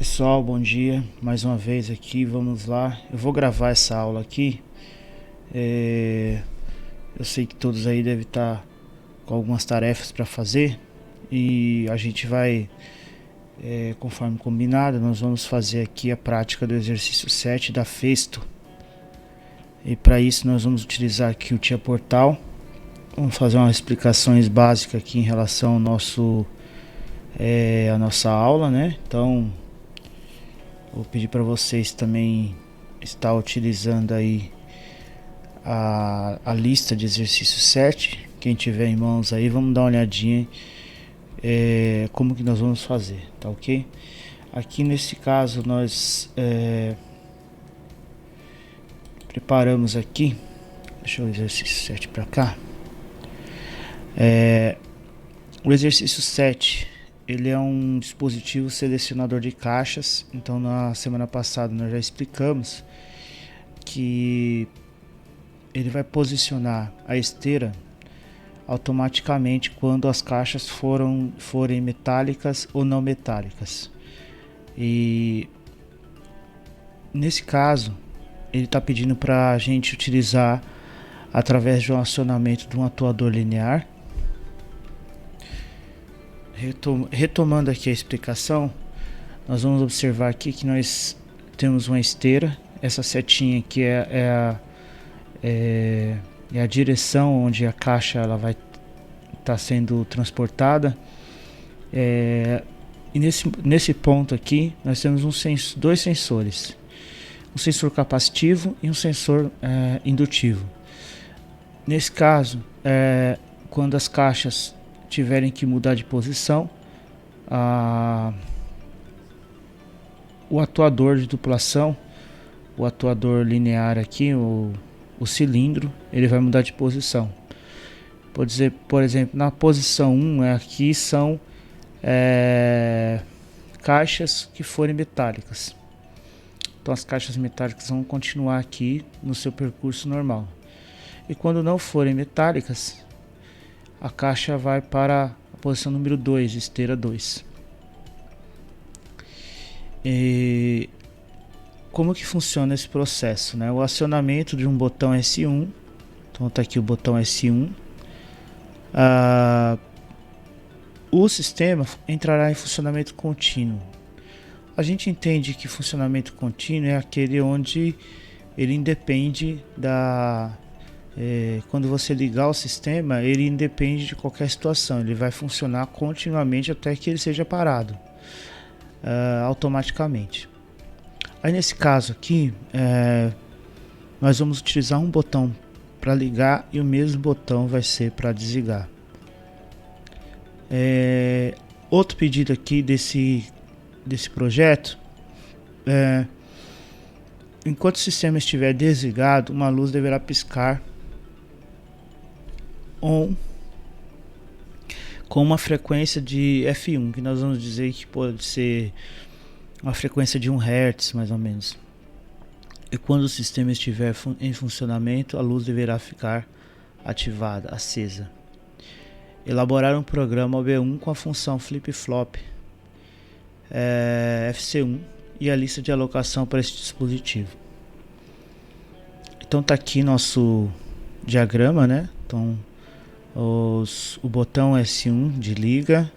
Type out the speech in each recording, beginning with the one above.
Pessoal, bom dia. Mais uma vez aqui, vamos lá. Eu vou gravar essa aula aqui. Eu sei que todos aí devem estar com algumas tarefas para fazer e a gente vai, conforme combinado, nós vamos fazer aqui a prática do exercício 7 da Festo. E para isso nós vamos utilizar aqui o Tia Portal. Vamos fazer umas explicações básicas aqui em relação ao a nossa aula, né? Então, vou pedir para vocês também estar utilizando aí a lista de exercício 7. Quem tiver em mãos aí, vamos dar uma olhadinha como que nós vamos fazer, tá ok? Aqui nesse caso nós preparamos aqui, deixa eu o exercício 7 para cá. O exercício 7 ele é um dispositivo selecionador de caixas. Então na semana passada nós já explicamos que ele vai posicionar a esteira automaticamente quando as caixas forem metálicas ou não metálicas. E nesse caso ele está pedindo para a gente utilizar através de um acionamento de um atuador linear. Retomando aqui a explicação, nós vamos observar aqui que nós temos uma esteira. Essa setinha aqui é a direção onde a caixa ela vai estar sendo transportada. E nesse ponto aqui nós temos dois sensores, um sensor capacitivo e um sensor indutivo. Nesse caso, quando as caixas tiverem que mudar de posição, o atuador de duplação, o atuador linear aqui, o cilindro, ele vai mudar de posição. Pode dizer, por exemplo, na posição 1 aqui são caixas que forem metálicas. Então as caixas metálicas vão continuar aqui no seu percurso normal. E quando não forem metálicas, a caixa vai para a posição número 2, esteira 2. E como que funciona esse processo, né? O acionamento de um botão S1. Então está aqui o botão S1. O sistema entrará em funcionamento contínuo. A gente entende que funcionamento contínuo é aquele onde ele independe quando você ligar o sistema, ele independe de qualquer situação. Ele vai funcionar continuamente até que ele seja parado automaticamente. Aí nesse caso aqui, nós vamos utilizar um botão para ligar e o mesmo botão vai ser para desligar. Outro pedido aqui desse projeto, enquanto o sistema estiver desligado, uma luz deverá piscar on com uma frequência de F1, que nós vamos dizer que pode ser uma frequência de 1 Hz mais ou menos. E quando o sistema estiver em funcionamento, a luz deverá ficar ativada, acesa. Elaborar um programa OB1 com a função flip-flop FC1 e a lista de alocação para esse dispositivo. Então tá aqui nosso diagrama, né? Então o botão S1 de liga,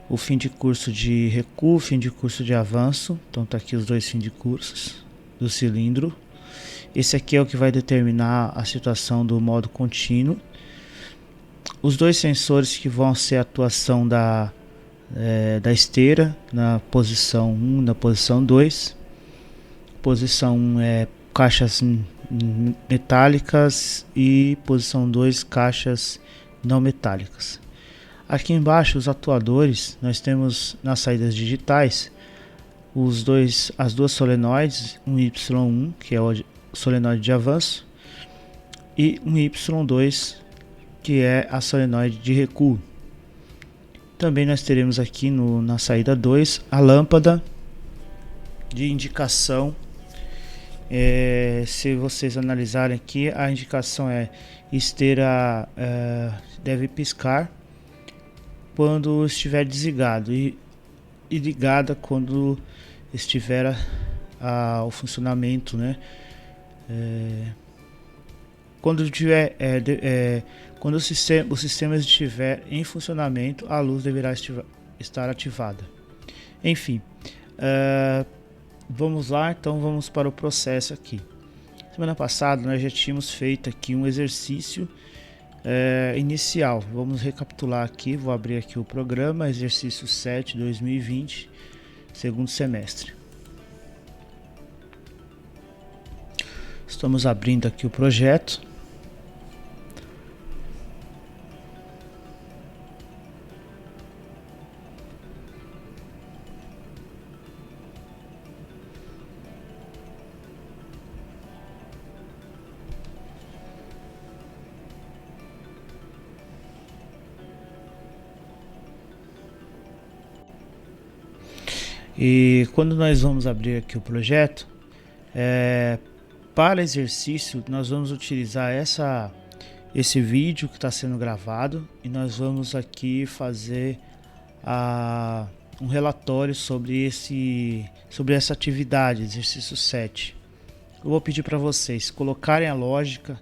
o fim de curso de recuo, fim de curso de avanço. Então tá aqui os dois fins de cursos do cilindro. Esse aqui é o que vai determinar a situação do modo contínuo. Os dois sensores que vão ser a atuação da esteira na posição 1, na posição 2. Posição 1 é caixas metálicas e posição 2 caixas não metálicas. Aqui embaixo os atuadores, nós temos nas saídas digitais as duas solenoides, um Y1 que é o solenoide de avanço e um Y2 que é a solenoide de recuo. Também nós teremos aqui na saída 2 a lâmpada de indicação. Se vocês analisarem aqui, a indicação é esteira deve piscar quando estiver desligado, e e ligada quando estiver o funcionamento, né? Quando tiver, quando o sistema estiver em funcionamento, a luz deverá estar ativada. Enfim, vamos lá, então vamos para o processo aqui. Semana passada nós já tínhamos feito aqui um exercício inicial. Vamos recapitular aqui, vou abrir aqui o programa, exercício 7, 2020, segundo semestre. Estamos abrindo aqui o projeto. E quando nós vamos abrir aqui o projeto, para exercício nós vamos utilizar esse vídeo que está sendo gravado e nós vamos aqui fazer um relatório sobre essa atividade, exercício 7. Eu vou pedir para vocês colocarem a lógica.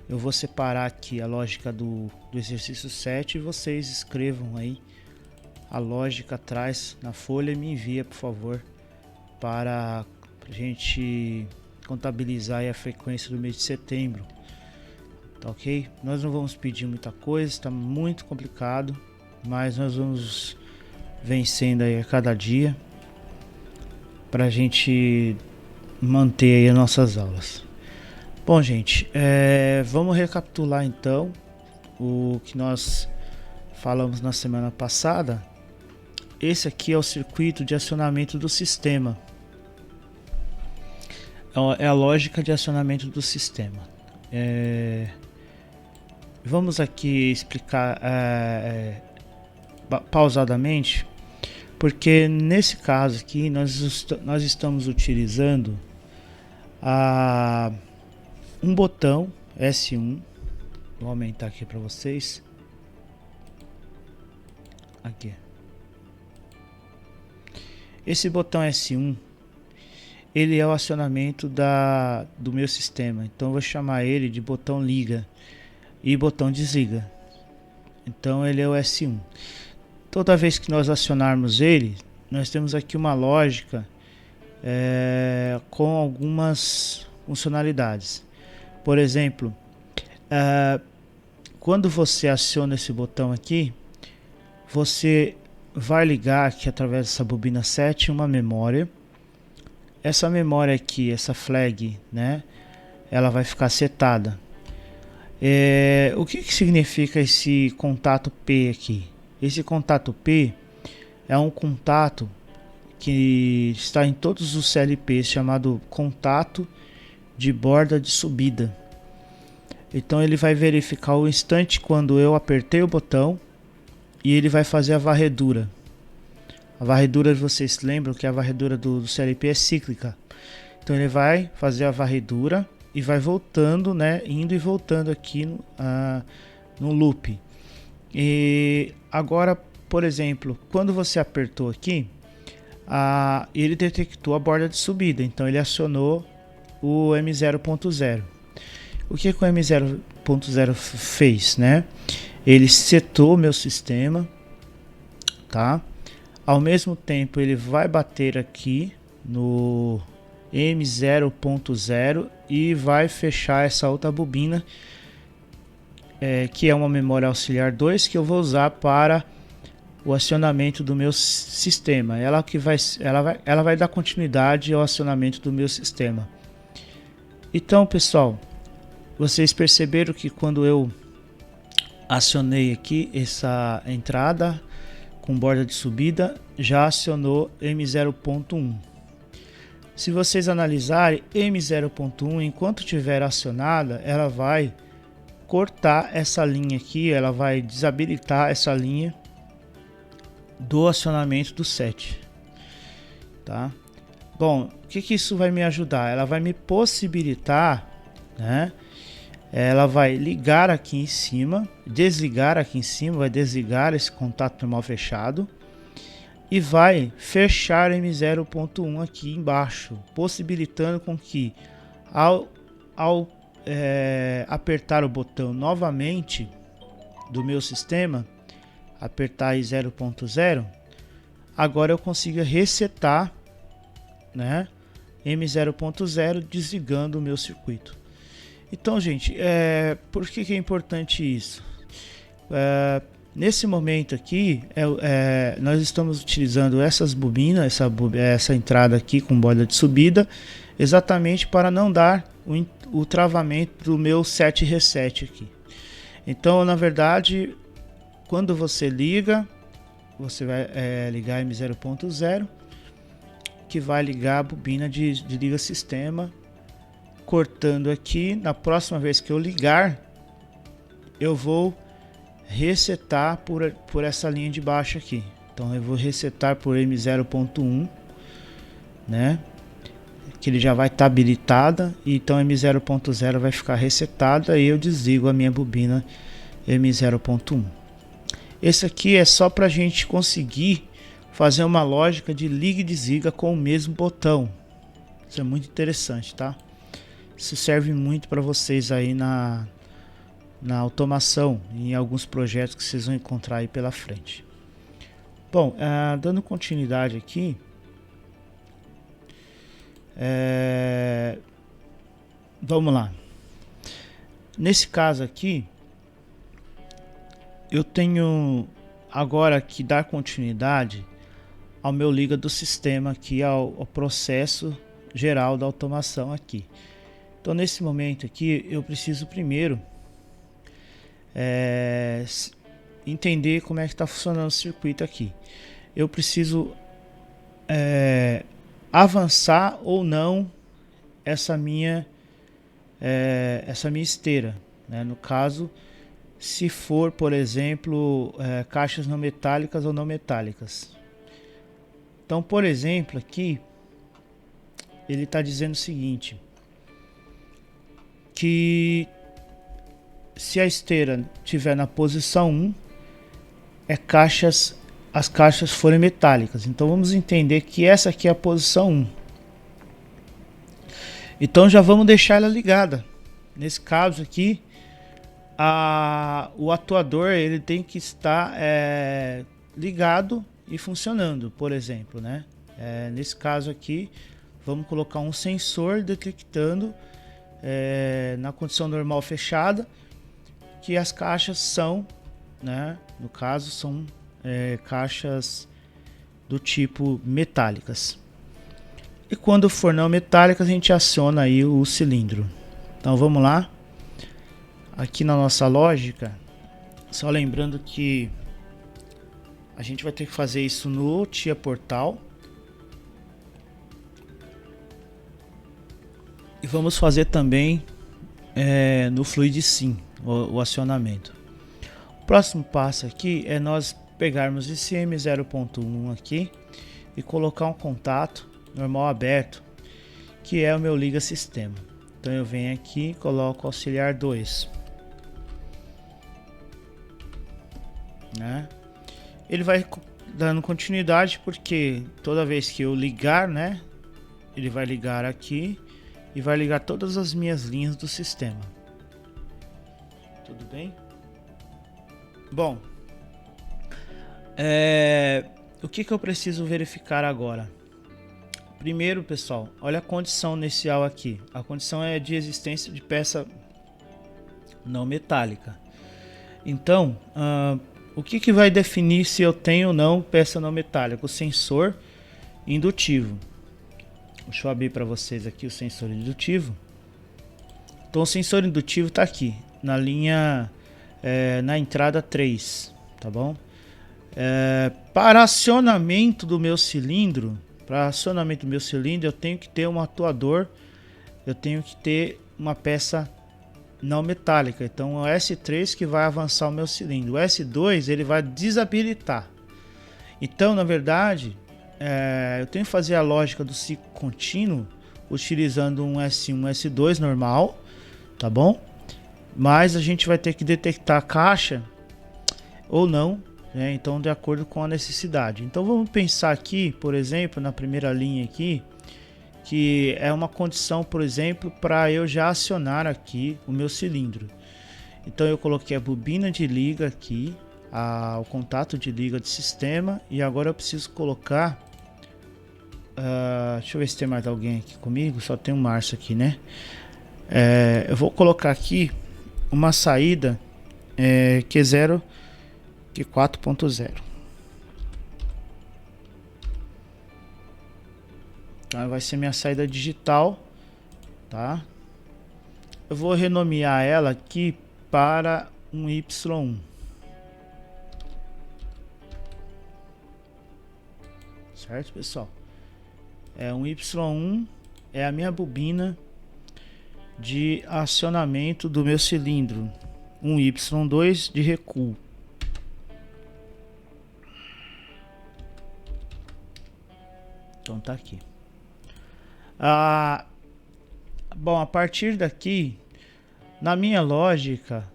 Eu vou separar aqui a lógica do exercício 7 e vocês escrevam aí a lógica atrás na folha e me envia, por favor, para a gente contabilizar aí a frequência do mês de setembro. Tá ok? Nós não vamos pedir muita coisa, está muito complicado, mas nós vamos vencendo aí a cada dia para a gente manter aí as nossas aulas. Bom, gente, vamos recapitular então o que nós falamos na semana passada. Esse aqui é o circuito de acionamento do sistema. É a lógica de acionamento do sistema. Vamos aqui explicar pausadamente, porque nesse caso aqui nós estamos utilizando um botão S1. Vou aumentar aqui para vocês. Aqui. Esse botão S1, ele é o acionamento do meu sistema. Então eu vou chamar ele de botão liga e botão desliga. Então ele é o S1. Toda vez que nós acionarmos ele, nós temos aqui uma lógica com algumas funcionalidades. Por exemplo, quando você aciona esse botão aqui, você vai ligar aqui através dessa bobina 7 uma memória. Essa memória aqui, essa flag, né, ela vai ficar setada. O que significa esse contato P aqui? Esse contato P é um contato que está em todos os CLPs, chamado contato de borda de subida. Então ele vai verificar o instante quando eu apertei o botão e ele vai fazer a varredura. A varredura, vocês lembram que a varredura do CLP é cíclica. Então ele vai fazer a varredura e vai voltando, né, indo e voltando aqui no loop. E agora, por exemplo, quando você apertou aqui, ele detectou a borda de subida, então ele acionou o M0.0. O que o M0.0 fez, né? Ele setou meu sistema, tá? Ao mesmo tempo ele vai bater aqui no M0.0 e vai fechar essa outra bobina, que é uma memória auxiliar 2, que eu vou usar para o acionamento do meu sistema. Ela vai dar continuidade ao acionamento do meu sistema. Então, pessoal, vocês perceberam que quando eu acionei aqui essa entrada com borda de subida, já acionou M0.1. Se vocês analisarem, M0.1, enquanto estiver acionada, ela vai cortar essa linha aqui, ela vai desabilitar essa linha do acionamento do 7. Tá? Bom, o que isso vai me ajudar? Ela vai me possibilitar, né? Ela vai ligar aqui em cima, desligar aqui em cima, vai desligar esse contato normal fechado e vai fechar M0.1 aqui embaixo, possibilitando com que ao apertar o botão novamente do meu sistema, apertar aí 0.0, agora eu consigo resetar, né, M0.0 desligando o meu circuito. Então, gente, por que é importante isso? Nesse momento aqui, nós estamos utilizando essas bobinas, essa entrada aqui com borda de subida, exatamente para não dar o travamento do meu set reset aqui. Então, na verdade, quando você liga, você vai ligar M0.0, que vai ligar a bobina de liga sistema, cortando aqui. Na próxima vez que eu ligar, eu vou resetar por essa linha de baixo aqui. Então eu vou resetar por M0.1, né? Que ele já vai estar habilitada, e então M0.0 vai ficar resetada e eu desligo a minha bobina M0.1. Esse aqui é só para a gente conseguir fazer uma lógica de liga e desliga com o mesmo botão. Isso é muito interessante, tá? Isso serve muito para vocês aí na automação, em alguns projetos que vocês vão encontrar aí pela frente. Bom, dando continuidade aqui, vamos lá. Nesse caso aqui, eu tenho agora que dar continuidade ao meu liga do sistema aqui, ao processo geral da automação aqui. Então, nesse momento aqui, eu preciso primeiro entender como é que está funcionando o circuito aqui. Eu preciso avançar ou não essa minha esteira, né? No caso, se for, por exemplo, caixas não metálicas ou não metálicas. Então, por exemplo, aqui ele está dizendo o seguinte, que se a esteira estiver na posição 1, as caixas forem metálicas. Então vamos entender que essa aqui é a posição 1. Então já vamos deixar ela ligada. Nesse caso aqui, o atuador ele tem que estar ligado e funcionando, por exemplo, né? Nesse caso aqui, vamos colocar um sensor detectando na condição normal fechada que as caixas são, né, no caso são caixas do tipo metálicas. E quando for não metálicas, a gente aciona aí o cilindro. Então vamos lá. Aqui na nossa lógica, só lembrando que a gente vai ter que fazer isso no TIA Portal. E vamos fazer também no Fluid Sim o acionamento. O próximo passo aqui é nós pegarmos esse M0.1 aqui e colocar um contato normal aberto, que é o meu liga sistema. Então eu venho aqui e coloco auxiliar 2, né? Ele vai dando continuidade porque toda vez que eu ligar, né, ele vai ligar aqui e vai ligar todas as minhas linhas do sistema. Tudo bem? Bom, o que eu preciso verificar agora? Primeiro, pessoal, olha a condição inicial aqui. A condição é de existência de peça não metálica. Então, o que vai definir se eu tenho ou não peça não metálica? O sensor indutivo. Deixa eu abrir para vocês aqui o sensor indutivo. Então o sensor indutivo está aqui na linha, na entrada 3, tá bom? Para acionamento do meu cilindro, eu tenho que ter um atuador, eu tenho que ter uma peça não metálica. Então é o S3 que vai avançar o meu cilindro. O S2 ele vai desabilitar. Então, na verdade, eu tenho que fazer a lógica do ciclo contínuo utilizando um S1, S2 normal, tá bom? Mas a gente vai ter que detectar a caixa ou não né? Então, de acordo com a necessidade. Então, vamos pensar aqui, por exemplo, na primeira linha aqui, que é uma condição, por exemplo, para eu já acionar aqui o meu cilindro. Então, eu coloquei a bobina de liga aqui, o contato de liga de sistema, e agora eu preciso colocar... deixa eu ver se tem mais alguém aqui comigo. Só tem o Márcio aqui, né? Eu vou colocar aqui uma saída Q0, Q4.0. Então vai ser minha saída digital, tá? Eu vou renomear ela aqui para um Y1. Certo, pessoal? Um Y1 é a minha bobina de acionamento do meu cilindro. Um Y2 de recuo. Então tá aqui. Bom, a partir daqui, na minha lógica,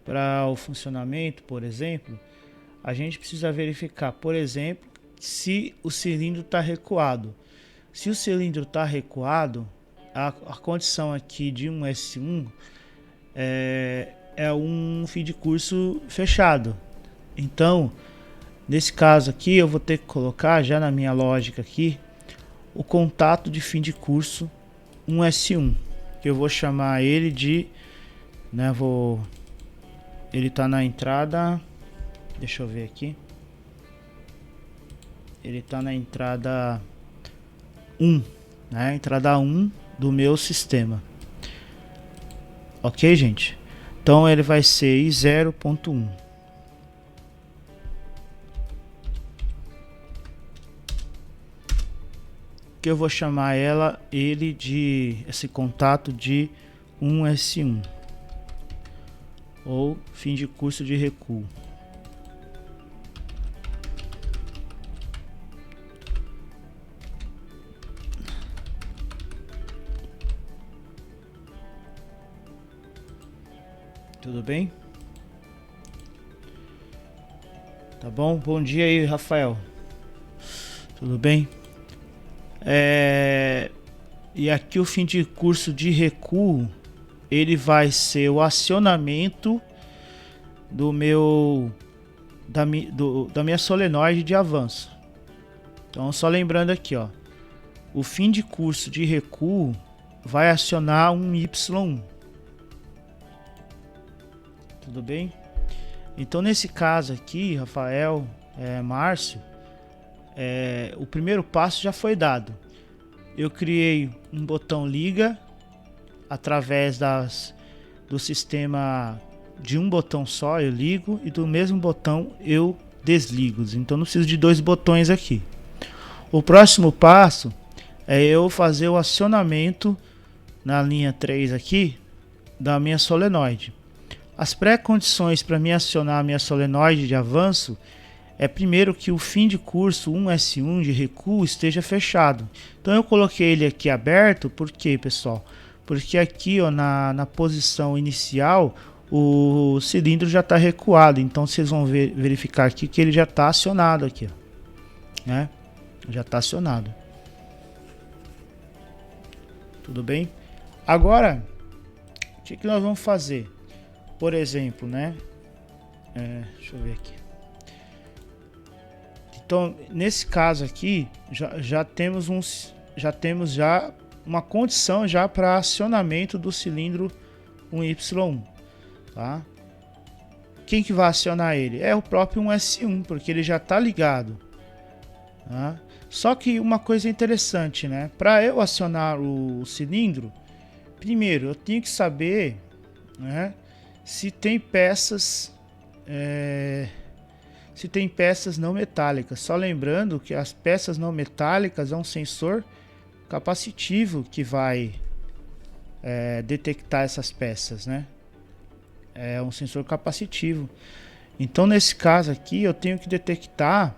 para o funcionamento, por exemplo, a gente precisa verificar, por exemplo, se o cilindro está recuado. Se o cilindro está recuado, a condição aqui de um S1 é um fim de curso fechado. Então, nesse caso aqui, eu vou ter que colocar, já na minha lógica aqui, o contato de fim de curso 1S1, que eu vou chamar ele de, né, ele está na entrada, deixa eu ver aqui, ele está na entrada 1, né, entrada 1 do meu sistema. Ok, gente? Então ele vai ser I0.1. Que eu vou chamar ele de esse contato de 1S1 ou fim de curso de recuo. Tudo bem? Tá bom? Bom dia aí, Rafael. Tudo bem? E aqui o fim de curso de recuo, ele vai ser o acionamento da minha solenoide de avanço. Então, só lembrando aqui, ó, o fim de curso de recuo vai acionar um Y1. Tudo bem? Então, nesse caso aqui, Rafael, Márcio, o primeiro passo já foi dado. Eu criei um botão liga através do sistema de um botão só, eu ligo, e do mesmo botão eu desligo. Então não preciso de dois botões aqui. O próximo passo é eu fazer o acionamento na linha 3 aqui da minha solenoide. As pré-condições para me acionar a minha solenoide de avanço é primeiro que o fim de curso 1S1 de recuo esteja fechado. Então eu coloquei ele aqui aberto, por quê, pessoal? Porque aqui, ó, na posição inicial o cilindro já está recuado. Então vocês vão verificar aqui que ele já está acionado aqui, ó, né? Já está acionado. Tudo bem? Agora, o que nós vamos fazer? Por exemplo, né? Deixa eu ver aqui. Então, nesse caso aqui, já temos uma condição já para acionamento do cilindro 1Y1, tá? Quem que vai acionar ele? É o próprio 1S1, porque ele já está ligado, tá? Só que uma coisa interessante, né? Para eu acionar o cilindro, primeiro eu tenho que saber, né, se tem peças não metálicas. Só lembrando que as peças não metálicas é um sensor capacitivo que vai detectar essas peças, né? É um sensor capacitivo. Então, nesse caso aqui, eu tenho que detectar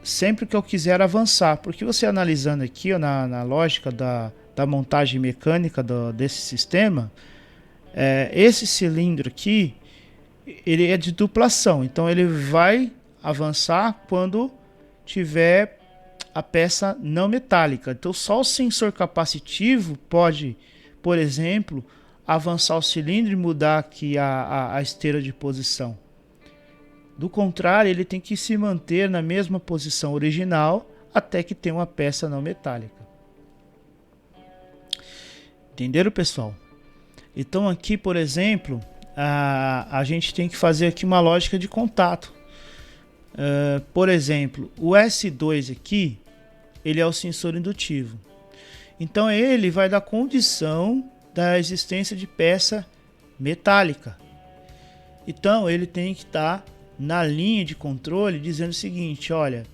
sempre que eu quiser avançar. Porque você analisando aqui, ó, na lógica da montagem mecânica desse sistema, esse cilindro aqui, ele é de duplação, então ele vai avançar quando tiver a peça não metálica. Então só o sensor capacitivo pode, por exemplo, avançar o cilindro e mudar aqui a esteira de posição. Do contrário, ele tem que se manter na mesma posição original até que tenha uma peça não metálica. Entenderam, pessoal? Então aqui, por exemplo, a gente tem que fazer aqui uma lógica de contato. Por exemplo, o S2 aqui, ele é o sensor indutivo. Então ele vai dar condição da existência de peça metálica. Então ele tem que estar na linha de controle dizendo o seguinte, olha,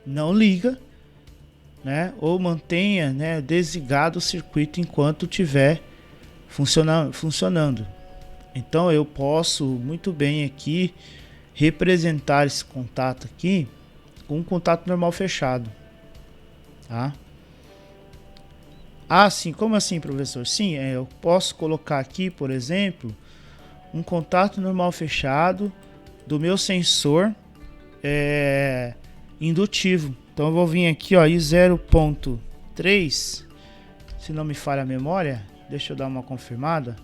não liga, né, ou mantenha, né, desligado o circuito enquanto estiver funcionando. Então eu posso muito bem aqui representar esse contato aqui com um contato normal fechado, tá? Ah, sim, como assim, professor? Sim, eu posso colocar aqui, por exemplo, um contato normal fechado do meu sensor indutivo. Então eu vou vir aqui, ó, I0.3, se não me falha a memória, deixa eu dar uma confirmada.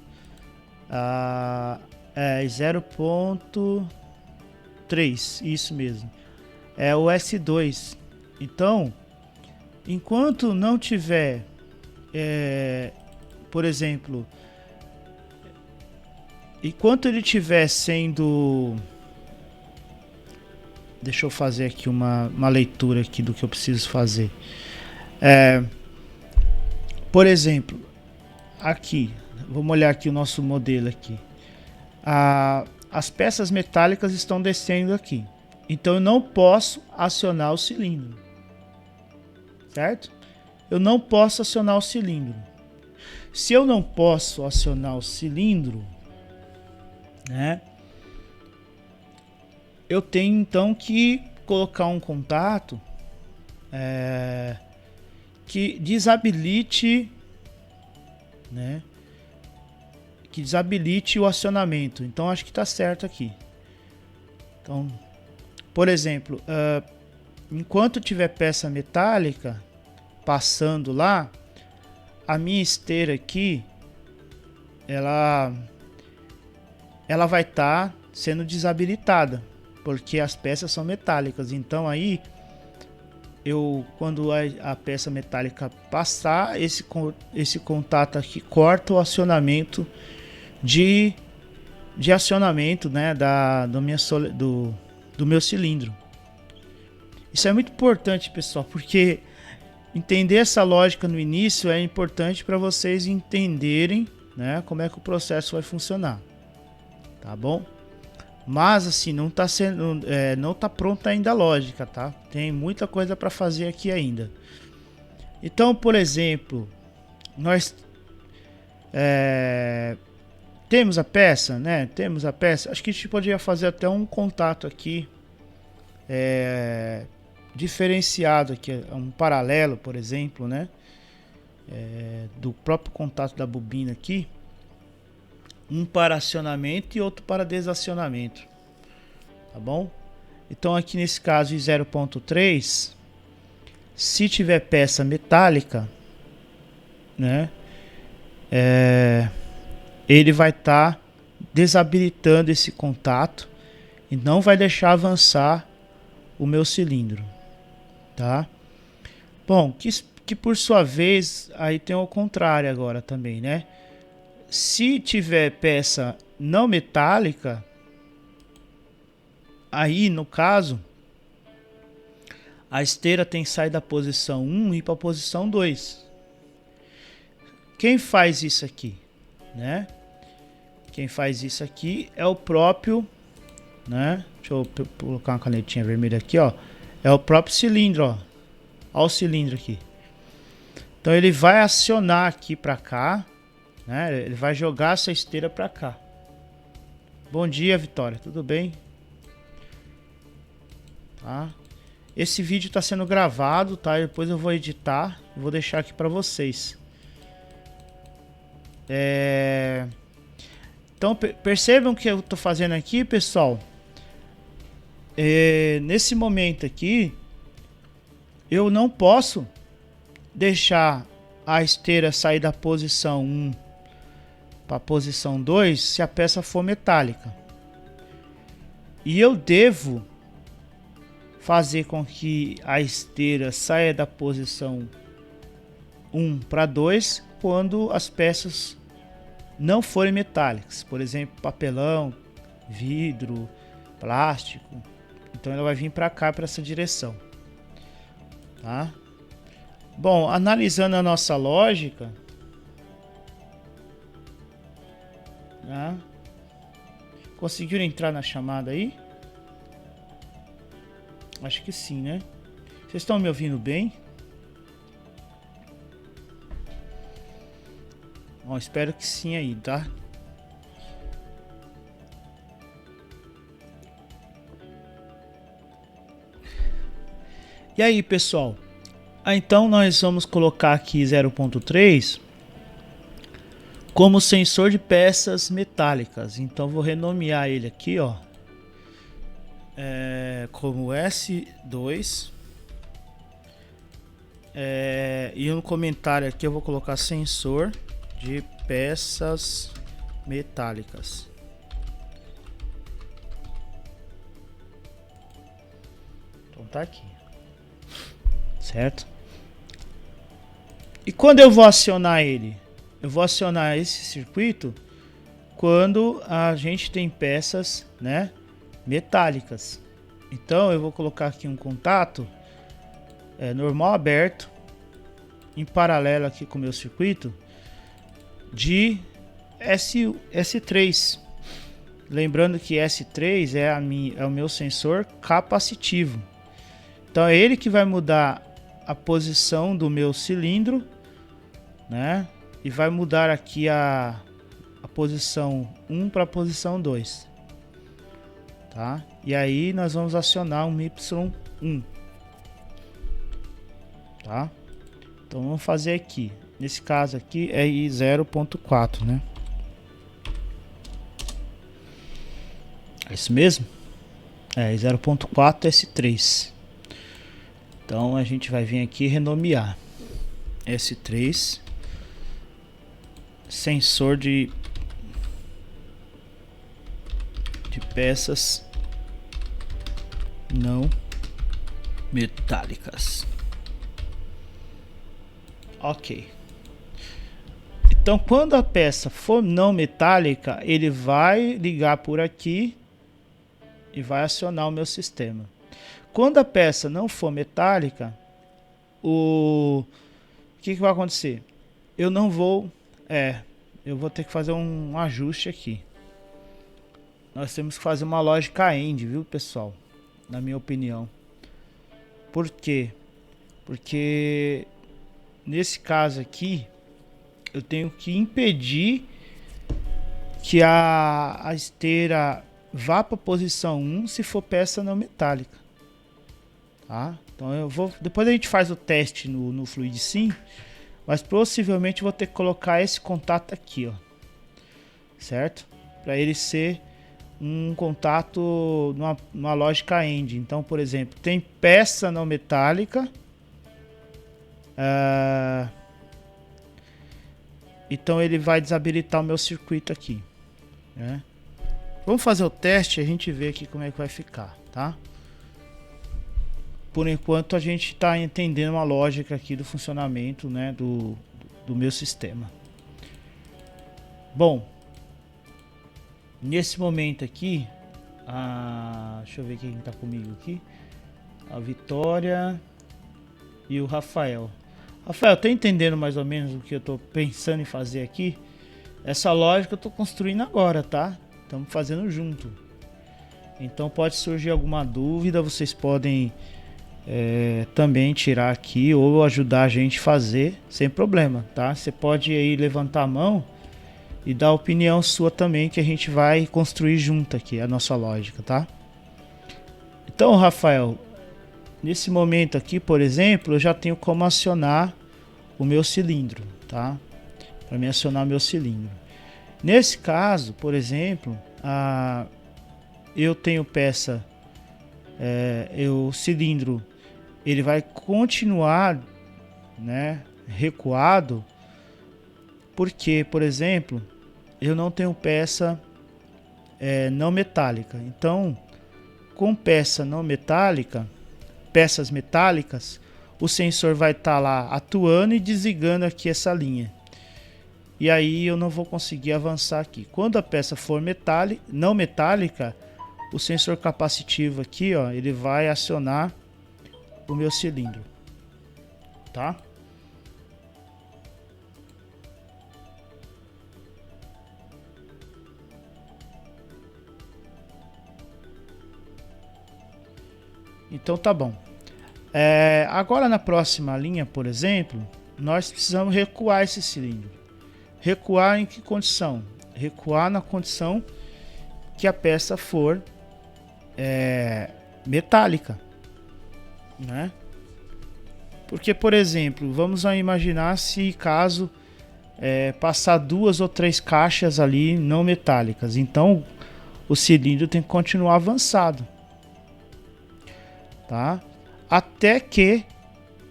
0.3, isso mesmo. É o S2. Então, enquanto não tiver, por exemplo, enquanto ele estiver sendo... Deixa eu fazer aqui uma leitura aqui do que eu preciso fazer. Por exemplo, aqui, vamos olhar aqui o nosso modelo aqui. As peças metálicas estão descendo aqui. Então eu não posso acionar o cilindro. Certo? Eu não posso acionar o cilindro. Se eu não posso acionar o cilindro, né, eu tenho então que colocar um contato que desabilite, né, que desabilite o acionamento. Então acho que está certo aqui. Então, por exemplo, enquanto tiver peça metálica passando lá, a minha esteira aqui, ela vai estar sendo desabilitada, porque as peças são metálicas. Então aí, quando a peça metálica passar, esse contato aqui corta o acionamento de acionamento, né, do meu cilindro. Isso é muito importante, pessoal, porque entender essa lógica no início é importante para vocês entenderem, né, como é que o processo vai funcionar, tá bom? Mas assim, não tá pronta ainda a lógica, tá? Tem muita coisa para fazer aqui ainda. Então, por exemplo, nós temos a peça, né? Temos a peça. Acho que a gente poderia fazer até um contato aqui diferenciado aqui, um paralelo, por exemplo, né? Do próprio contato da bobina aqui. Um para acionamento e outro para desacionamento, tá bom? Então aqui nesse caso em 0.3, se tiver peça metálica, né, ele vai estar desabilitando esse contato e não vai deixar avançar o meu cilindro, tá? Bom, que por sua vez aí tem o contrário agora também, né? Se tiver peça não metálica, aí no caso a esteira tem que sair da posição 1 e ir para a posição 2. Quem faz isso aqui, né? Quem faz isso aqui é o próprio, né? Deixa eu colocar uma canetinha vermelha aqui, ó. É o próprio cilindro, ó. Olha o cilindro aqui. Então ele vai acionar aqui para cá, né? Ele vai jogar essa esteira para cá. Bom dia, Vitória, tudo bem? Tá? Esse vídeo está sendo gravado, tá? Depois eu vou editar e vou deixar aqui para vocês. Então percebam que eu estou fazendo aqui, pessoal. Nesse momento aqui, eu não posso deixar a esteira sair da posição 1 para a posição 2 se a peça for metálica. E eu devo fazer com que a esteira saia da posição 1 para 2 quando as peças não forem metálicas. Por exemplo, papelão, vidro, plástico. Então ela vai vir para cá, para essa direção. Tá? Bom, analisando a nossa lógica, tá? Conseguiram entrar na chamada aí? Acho que sim, né? Vocês estão me ouvindo bem? Bom, espero que sim aí, tá? E aí, pessoal? Então nós vamos colocar aqui 0.3 como sensor de peças metálicas. Então vou renomear ele aqui, ó, como S2. E no comentário aqui eu vou colocar sensor de peças metálicas. Então tá aqui, certo? E quando eu vou acionar ele? Eu vou acionar esse circuito quando a gente tem peças, né, metálicas. Então eu vou colocar aqui um contato normal aberto em paralelo aqui com o meu circuito de S3. Lembrando que S3 é o meu sensor capacitivo. Então é ele que vai mudar a posição do meu cilindro, né? E vai mudar aqui a posição 1 para a posição 2. Tá? E aí nós vamos acionar um Y1. Tá? Então vamos fazer aqui. Nesse caso aqui é I0.4, né? É isso mesmo? É 0.4 S3. Então a gente vai vir aqui e renomear S3 sensor de peças não metálicas. Ok. Então quando a peça for não metálica, ele vai ligar por aqui e vai acionar o meu sistema. Quando a peça não for metálica, o que vai acontecer? Eu não vou, eu vou ter que fazer um ajuste aqui. Nós temos que fazer uma lógica AND, viu, pessoal? Na minha opinião. Por quê? Porque nesse caso aqui, eu tenho que impedir que a esteira vá para a posição 1 se for peça não metálica. Tá? Então eu vou, depois a gente faz o teste no Fluid Sim, mas possivelmente vou ter que colocar esse contato aqui, ó, certo? Para ele ser um contato numa lógica AND. Então, por exemplo, tem peça não metálica, então ele vai desabilitar o meu circuito aqui, né? Vamos fazer o teste e a gente vê aqui como é que vai ficar, tá? Por enquanto a gente está entendendo uma lógica aqui do funcionamento, né, do meu sistema. Bom, nesse momento aqui, deixa eu ver quem está comigo aqui. A Vitória e o Rafael. Rafael, tá entendendo mais ou menos o que eu estou pensando em fazer aqui? Essa lógica eu estou construindo agora, tá? Estamos fazendo junto. Então pode surgir alguma dúvida, vocês podem também tirar aqui ou ajudar a gente a fazer sem problema, tá? Você pode aí levantar a mão e dar a opinião sua também, que a gente vai construir junto aqui a nossa lógica, tá? Então, Rafael, nesse momento aqui, por exemplo, eu já tenho como acionar o meu cilindro, tá? Para me acionar meu cilindro. Nesse caso, por exemplo, eu tenho peça, o cilindro ele vai continuar, né, recuado, porque, por exemplo, eu não tenho peça não metálica. Então, com peça não metálica, peças metálicas, o sensor vai estar lá atuando e desligando aqui essa linha. E aí eu não vou conseguir avançar aqui. Quando a peça for não metálica, o sensor capacitivo aqui, ó, ele vai acionar o meu cilindro, tá? Então tá bom. Agora na próxima linha, por exemplo, nós precisamos recuar esse cilindro. Recuar em que condição? Recuar na condição que a peça for metálica, né? Porque, por exemplo, vamos imaginar se caso passar 2 ou 3 caixas ali não metálicas, então o cilindro tem que continuar avançado, tá? Até que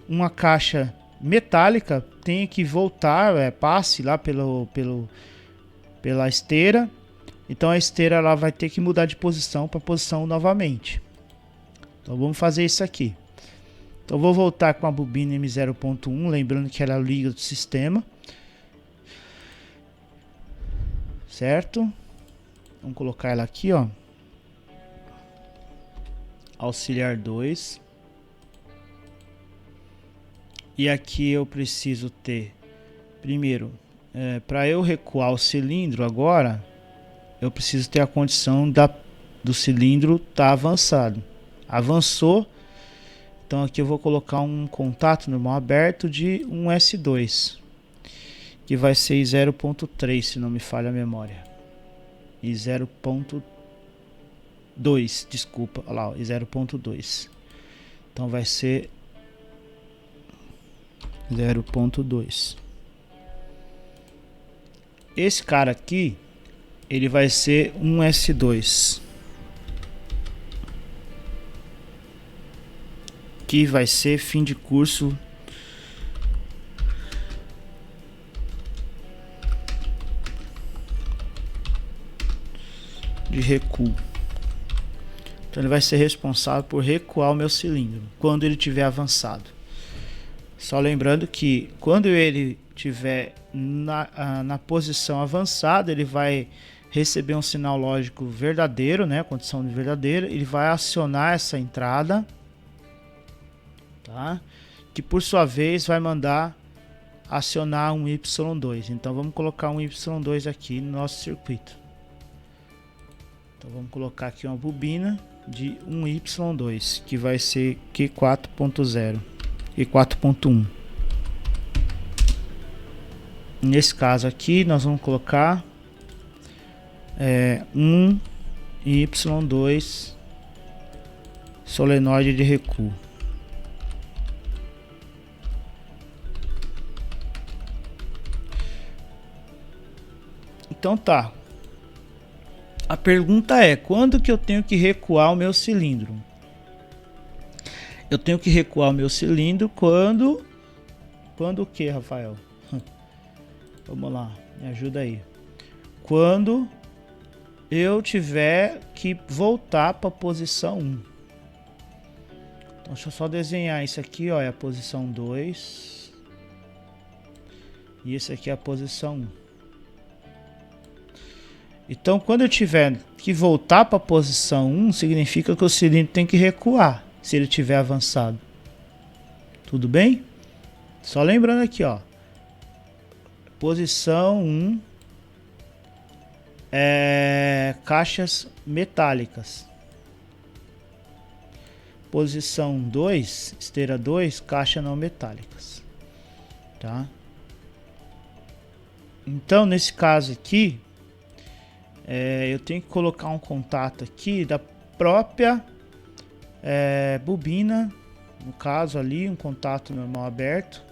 uma caixa metálica tenha que voltar, passe lá pela esteira. Então a esteira ela vai ter que mudar de posição para posição novamente. Então vamos fazer isso aqui. Então vou voltar com a bobina M0.1, lembrando que ela é a liga do sistema. Certo? Vamos colocar ela aqui, ó. Auxiliar 2. E aqui eu preciso ter, primeiro, para eu recuar o cilindro agora, eu preciso ter a condição do cilindro estar avançado. Avançou, então aqui eu vou colocar um contato normal aberto de um S2, que vai ser 0.3, se não me falha a memória. E 0.2, desculpa, olha lá, 0.2. Então vai ser 0.2. Esse cara aqui, ele vai ser um S2, que vai ser fim de curso de recuo. Então ele vai ser responsável por recuar o meu cilindro quando ele tiver avançado. Só lembrando que quando ele tiver na posição avançada, ele vai receber um sinal lógico verdadeiro, né, condição de verdadeira, ele vai acionar essa entrada, tá? Que por sua vez vai mandar acionar um Y2. Então vamos colocar um Y2 aqui no nosso circuito. Então vamos colocar aqui uma bobina de um Y2, que vai ser Q4.0 e 4.1. Nesse caso aqui nós vamos colocar um Y2 solenoide de recuo. Então tá. A pergunta é: quando que eu tenho que recuar o meu cilindro? Eu tenho que recuar o meu cilindro quando o que, Rafael? Vamos lá, me ajuda aí. Quando eu tiver que voltar para a posição 1. Então deixa eu só desenhar isso aqui, ó, é a posição 2. E esse aqui é a posição 1. Então, quando eu tiver que voltar para a posição 1, significa que o cilindro tem que recuar, se ele tiver avançado. Tudo bem? Só lembrando aqui, ó. Posição 1 caixas metálicas. Posição 2, esteira 2, caixa não metálicas. Tá? Então, nesse caso aqui, eu tenho que colocar um contato aqui da própria bobina, no caso ali, um contato normal aberto.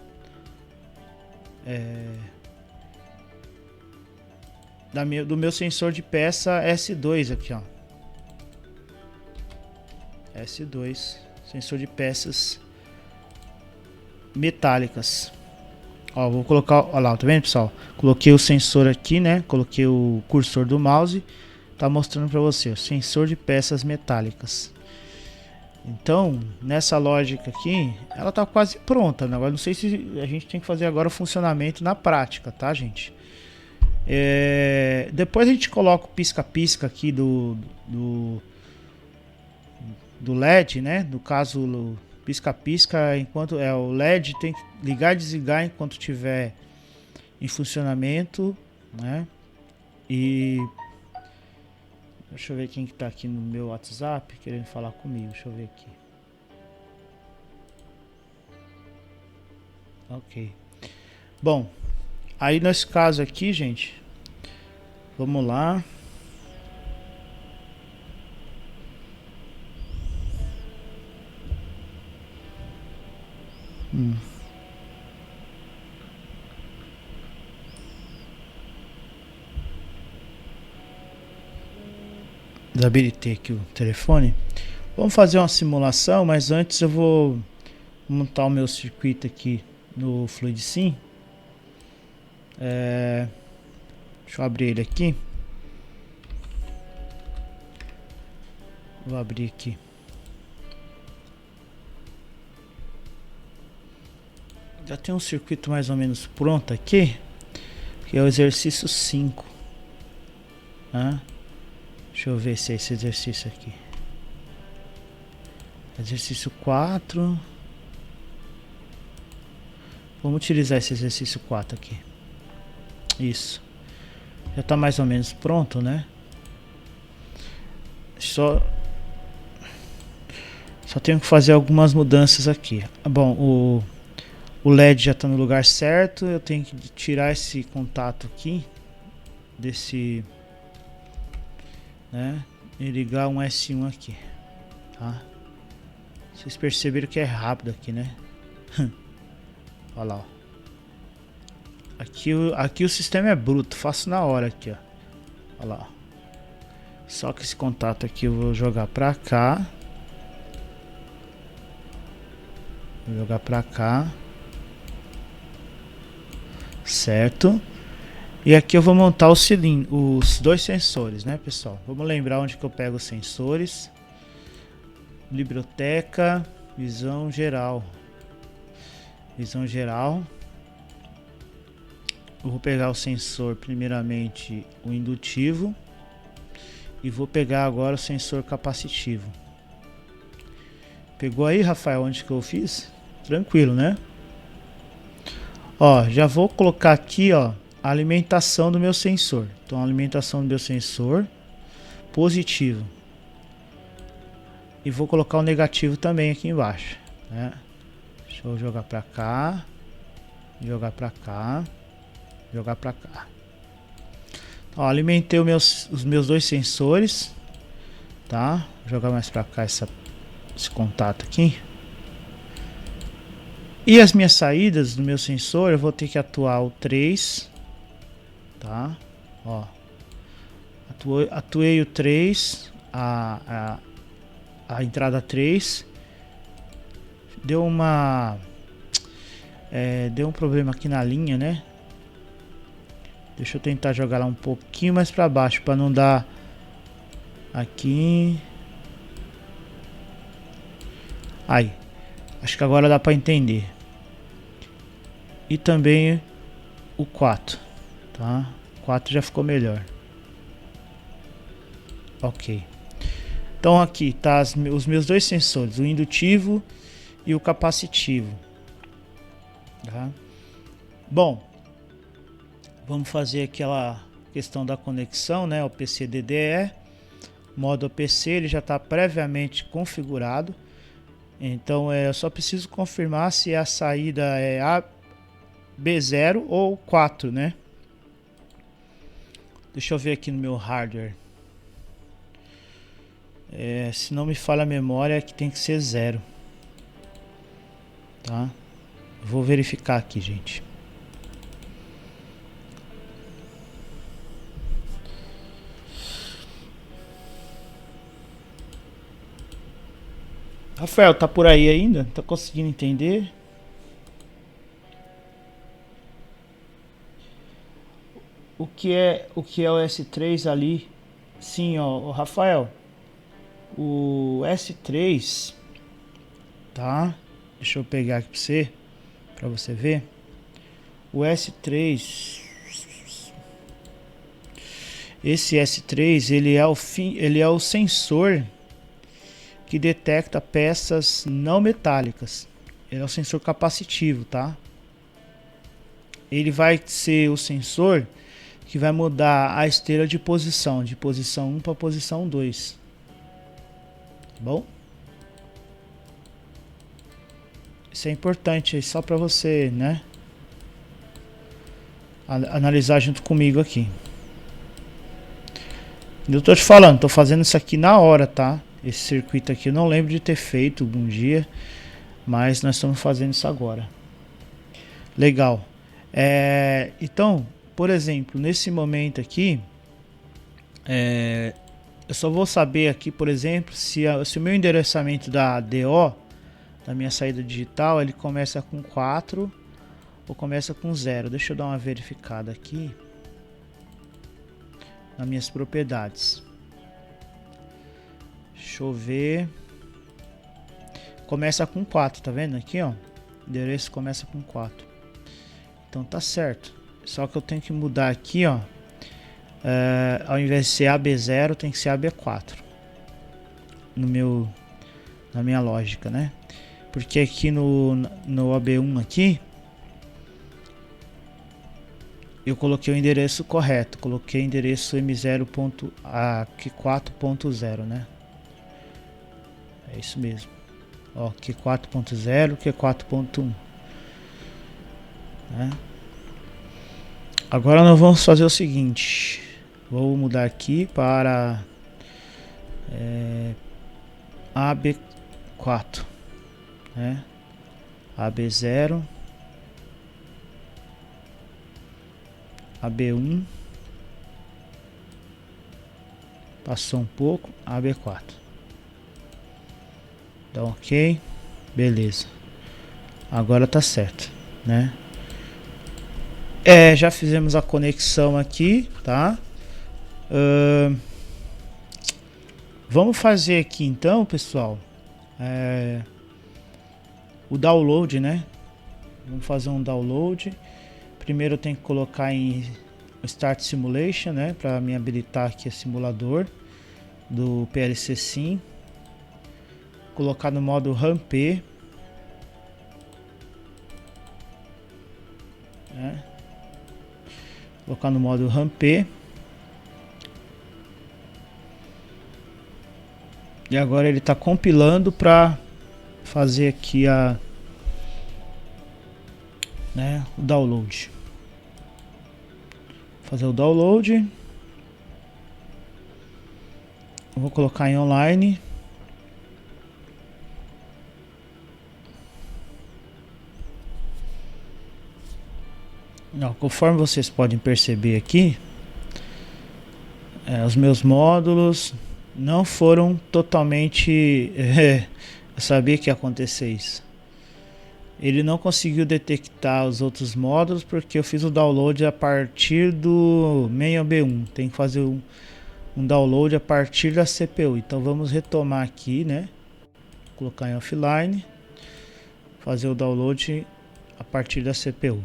do meu sensor de peça S2 aqui, ó. S2, sensor de peças metálicas. Ó, vou colocar, ó lá, tá vendo, pessoal? Coloquei o sensor aqui, né? Coloquei o cursor do mouse, tá mostrando para você, o sensor de peças metálicas. Então, nessa lógica aqui, ela tá quase pronta, né? Agora não sei se a gente tem que fazer agora o funcionamento na prática, tá, gente? Depois a gente coloca o pisca-pisca aqui do LED, né? No caso, o pisca-pisca, enquanto o LED tem que ligar e desligar enquanto tiver em funcionamento, né? E deixa eu ver quem que tá aqui no meu WhatsApp querendo falar comigo. Deixa eu ver aqui. Ok. Bom, aí nesse caso aqui, gente, vamos lá. Desabilitei aqui o telefone. Vamos fazer uma simulação, mas antes eu vou montar o meu circuito aqui no FluidSim. Deixa eu abrir ele aqui. Vou abrir aqui. Já tem um circuito mais ou menos pronto aqui, que é o exercício 5. Deixa eu ver se é esse exercício aqui. Exercício 4. Vamos utilizar esse exercício 4 aqui. Isso. Já está mais ou menos pronto, né? Só tenho que fazer algumas mudanças aqui. Bom, o LED já está no lugar certo. Eu tenho que tirar esse contato aqui desse, né? E ligar um S1 aqui, tá? Vocês perceberam que é rápido aqui, né? Olha lá, ó. Aqui o sistema é bruto, faço na hora aqui, ó. Olha lá. Só que esse contato aqui eu vou jogar pra cá. Vou jogar pra cá. Certo. E aqui eu vou montar o cilindro, os dois sensores, né, pessoal? Vamos lembrar onde que eu pego os sensores. Biblioteca, visão geral. Visão geral. Eu vou pegar o sensor, primeiramente o indutivo, e vou pegar agora o sensor capacitivo. Pegou aí, Rafael, onde que eu fiz? Tranquilo, né? Ó, já vou colocar aqui, ó, a alimentação do meu sensor. Então, a alimentação do meu sensor positivo. E vou colocar o negativo também aqui embaixo, né? Deixa eu jogar pra cá, jogar pra cá, jogar pra cá. Ó, alimentei os meus dois sensores, tá? Vou jogar mais pra cá esse contato aqui. E as minhas saídas do meu sensor, eu vou ter que atuar o 3, tá? Ó, atuei o 3, a entrada 3. Deu deu um problema aqui na linha, né? Deixa eu tentar jogar lá um pouquinho mais para baixo para não dar aqui. Aí, acho que agora dá para entender. E também o 4, tá? O 4 já ficou melhor. Ok. Então aqui tá os meus dois sensores, o indutivo e o capacitivo, tá? Bom, vamos fazer aquela questão da conexão, né? O PC DDE, modo PC, ele já está previamente configurado. Então eu só preciso confirmar se a saída é a B0 ou 4, né? Deixa eu ver aqui no meu hardware. Se não me falha a memória, que tem que ser 0. Tá? Vou verificar aqui, gente. Rafael, tá por aí ainda? Tá conseguindo entender? O que é o S3 ali? Sim, ó, Rafael. O S3, tá? Deixa eu pegar aqui pra você ver. O S3, esse S3, ele é o sensor que detecta peças não metálicas. Ele é o sensor capacitivo, tá? Ele vai ser o sensor que vai mudar a esteira de posição 1 para posição 2. Tá bom? Isso é importante só para você, né? Analisar junto comigo aqui. Eu tô te falando, tô fazendo isso aqui na hora, tá? Esse circuito aqui eu não lembro de ter feito algum dia, mas nós estamos fazendo isso agora. Legal. Então, por exemplo, nesse momento aqui, eu só vou saber aqui, por exemplo, se o meu endereçamento da DO, da minha saída digital, ele começa com 4 ou começa com 0. Deixa eu dar uma verificada aqui nas minhas propriedades. Deixa eu ver. Começa com 4, tá vendo aqui, ó? O endereço começa com 4. Então tá certo. Só que eu tenho que mudar aqui, ó. Ao invés de ser AB0, tem que ser AB4. Na minha lógica, né? Porque aqui no AB1 aqui, eu coloquei o endereço correto. Coloquei o endereço M0.Q4.0, né? É isso mesmo. Ó, Q4.0, Q4.1. Né? Agora nós vamos fazer o seguinte. Vou mudar aqui para AB4, né? AB0, AB1, passou um pouco, AB4. Então, ok, beleza. Agora tá certo, né? Já fizemos a conexão aqui, tá? Vamos fazer aqui então, pessoal, o download, né? Vamos fazer um download. Primeiro eu tenho que colocar em Start Simulation, né? Para me habilitar aqui o simulador do PLC Sim. Colocar no modo RAM-P. Né? Colocar no modo RAM-P. E agora ele está compilando para fazer aqui o download. Fazer o download. Eu vou colocar em online. Não, conforme vocês podem perceber aqui, os meus módulos não foram totalmente... eu sabia que ia acontecer isso. Ele não conseguiu detectar os outros módulos porque eu fiz o download a partir do main B1. Tem que fazer um download a partir da CPU. Então vamos retomar aqui, né? Colocar em offline. Fazer o download a partir da CPU.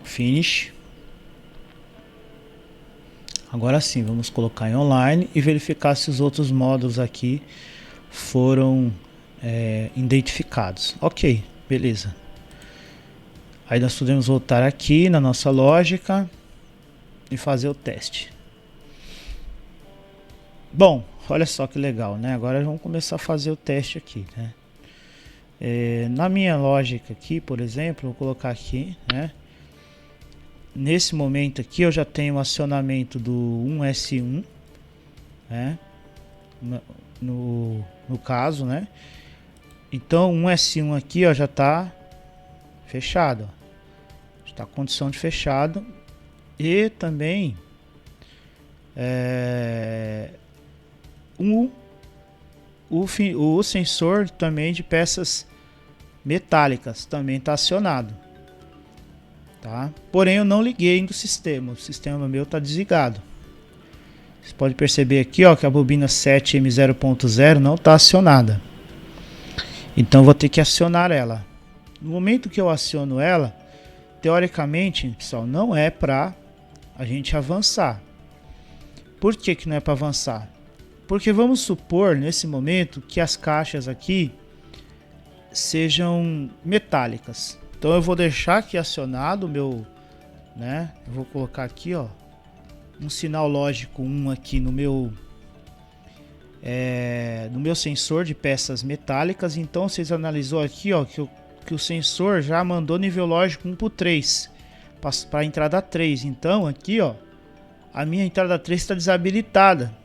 Finish. Agora sim, vamos colocar em online e verificar se os outros módulos aqui foram identificados. Ok, beleza. Aí nós podemos voltar aqui na nossa lógica e fazer o teste. Bom, olha só que legal, né? Agora vamos começar a fazer o teste aqui, né? Na minha lógica aqui, por exemplo, vou colocar aqui, né? Nesse momento aqui eu já tenho o acionamento do 1S1, né? No caso, né? Então 1S1 aqui, ó, já está fechado, ó. Está condição de fechado. E também o sensor também de peças metálicas também está acionado, tá? Porém eu não liguei no sistema, o sistema meu está desligado. Você pode perceber aqui, ó, que a bobina 7M0.0 não está acionada. Então vou ter que acionar ela. No momento que eu aciono ela, teoricamente, pessoal, não é para a gente avançar. Por que que não é para avançar? Porque vamos supor nesse momento que as caixas aqui sejam metálicas. Então eu vou deixar aqui acionado o meu, né? Eu vou colocar aqui, ó, um sinal lógico 1 aqui no meu sensor de peças metálicas. Então vocês analisou aqui, ó, que o sensor já mandou nível lógico 1 para 3 para a entrada 3. Então aqui, ó, a minha entrada 3 está desabilitada.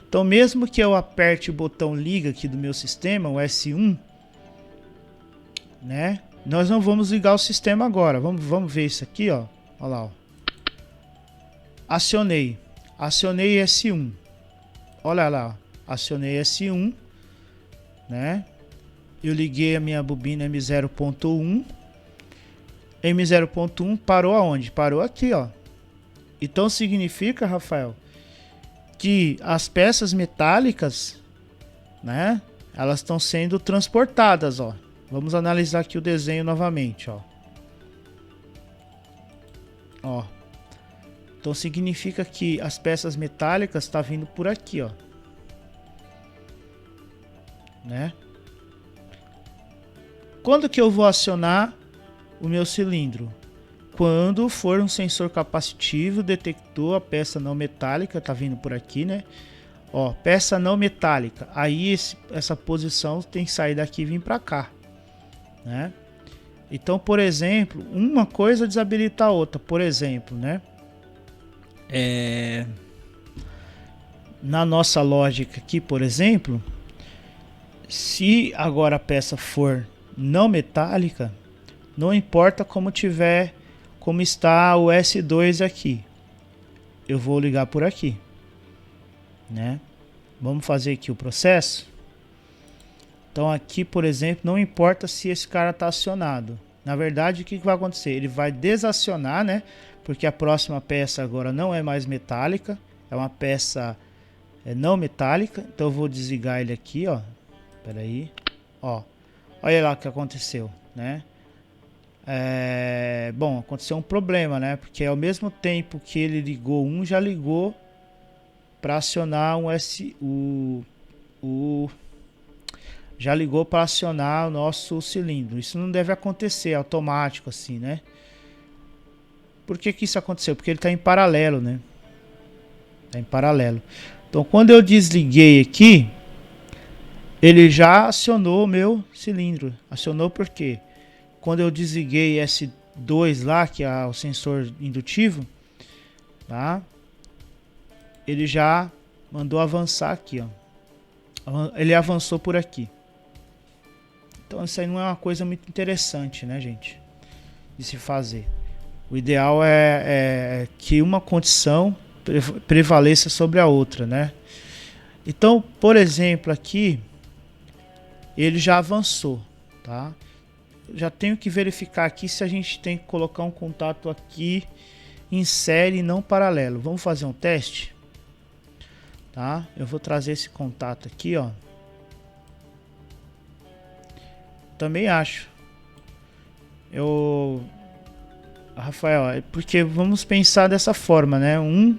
Então mesmo que eu aperte o botão liga aqui do meu sistema, o S1, né? Nós não vamos ligar o sistema agora. Vamos ver isso aqui, ó. Olha lá, ó. Acionei S1. Olha lá, acionei S1, né? Eu liguei a minha bobina M0.1. M0.1 parou aonde? Parou aqui, ó. Então significa, Rafael, que as peças metálicas, né, elas estão sendo transportadas, ó. Vamos analisar aqui o desenho novamente, ó. Ó. Então significa que as peças metálicas estão vindo por aqui, ó. Né? Quando que eu vou acionar o meu cilindro? Quando for um sensor capacitivo, detectou a peça não metálica, tá vindo por aqui, né? Ó, peça não metálica. Aí essa posição tem que sair daqui e vir para cá, né? Então, por exemplo, uma coisa desabilita a outra. Por exemplo, né? Na nossa lógica aqui, por exemplo, se agora a peça for não metálica, não importa como está o S2 aqui, eu vou ligar por aqui, né? Vamos fazer aqui o processo. Então aqui, por exemplo, não importa se esse cara está acionado. Na verdade, o que vai acontecer? Ele vai desacionar, né? Porque a próxima peça agora não é mais metálica, é uma peça não metálica. Então eu vou desligar ele aqui, ó. Espera aí, ó. Olha lá o que aconteceu, né? Bom, aconteceu um problema, né? Porque ao mesmo tempo que ele ligou já ligou para acionar já ligou para acionar o nosso cilindro. Isso não deve acontecer automático assim, né? Por que que isso aconteceu? Porque ele está em paralelo, né? Está em paralelo. Então, quando eu desliguei aqui, ele já acionou o meu cilindro. Acionou por quê? Quando eu desliguei S2 lá, que é o sensor indutivo, tá? Ele já mandou avançar aqui, ó. Ele avançou por aqui. Então isso aí não é uma coisa muito interessante, né, gente? De se fazer. O ideal é que uma condição prevaleça sobre a outra, né? Então, por exemplo, aqui ele já avançou, tá? Já tenho que verificar aqui se a gente tem que colocar um contato aqui em série e não paralelo. Vamos fazer um teste, tá? Eu vou trazer esse contato aqui, ó. Também acho. Rafael, porque vamos pensar dessa forma, né? Um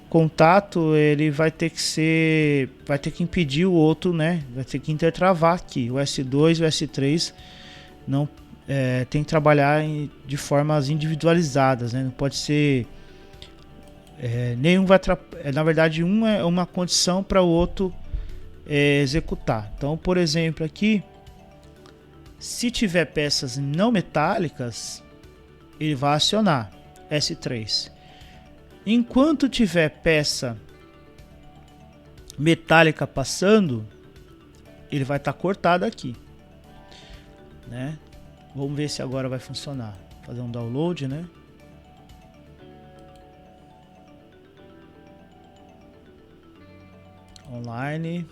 contato ele vai ter que impedir o outro, né? Vai ter que intertravar aqui. O S2 e o S3 não tem que trabalhar de formas individualizadas, né? Não pode ser nenhum vai na verdade um é uma condição para o outro executar. Então, por exemplo, aqui, se tiver peças não metálicas, ele vai acionar S3. Enquanto tiver peça metálica passando, ele vai estar cortado aqui, né? Vamos ver se agora vai funcionar. Fazer um download, né? Online.